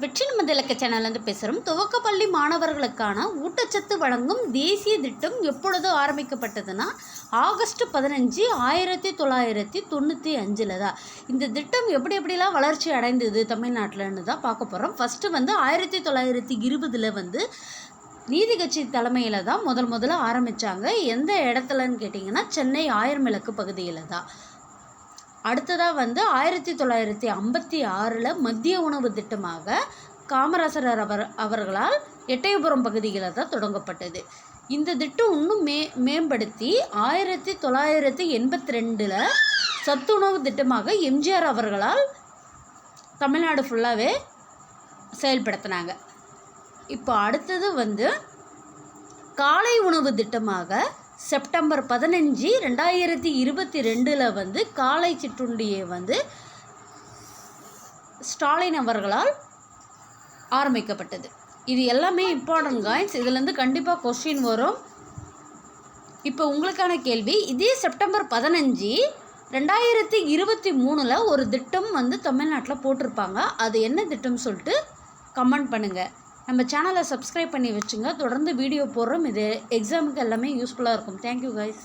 வெற்றி நம்ம இலக்க சேனல்லேருந்து பேசுகிறோம். துவக்கப்பள்ளி மாணவர்களுக்கான ஊட்டச்சத்து வழங்கும் தேசிய திட்டம் எப்பொழுது ஆரம்பிக்கப்பட்டதுன்னா ஆகஸ்ட் 15, 1995 தான். இந்த திட்டம் எப்படிலாம் வளர்ச்சி அடைந்தது தமிழ்நாட்டில்னு தான் பார்க்க போகிறோம். ஃபஸ்ட்டு 1920 நீதி கட்சி தலைமையில் தான் முதல்ல ஆரம்பித்தாங்க. எந்த இடத்துலன்னு கேட்டிங்கன்னா சென்னை ஆயிரம்விளக்கு பகுதியில் தான். அடுத்ததாக 1956 மத்திய உணவு திட்டமாக காமராசர் அவர்களால் எட்டயபுரம் பகுதிகளில் தான் தொடங்கப்பட்டது. இந்த திட்டம் இன்னும் மேம்படுத்தி 1982 சத்துணவு திட்டமாக எம்ஜிஆர் அவர்களால் தமிழ்நாடு ஃபுல்லாகவே செயல்படுத்தினாங்க. இப்போ அடுத்தது காலை உணவு திட்டமாக செப்டம்பர் 15, 2022 காலை சிற்றுண்டியை ஸ்டாலின் அவர்களால் ஆரம்பிக்கப்பட்டது. இது எல்லாமே இம்பார்ட்டன்ட் காய்ஸ். இதுலேருந்து கண்டிப்பாக கொஸ்டின் வரும். இப்போ உங்களுக்கான கேள்வி, இதே செப்டம்பர் 15, 2023 ஒரு திட்டம் தமிழ்நாட்டில் போட்டிருப்பாங்க. அது என்ன திட்டம் சொல்லிட்டு கமெண்ட் பண்ணுங்கள். நம்ம சேனலை சப்ஸ்கிரைப் பண்ணி வச்சுங்க. தொடர்ந்து வீடியோ போடுறோம். இது எக்ஸாமுக்கு எல்லாமே யூஸ்ஃபுல்லாக இருக்கும். Thank you guys.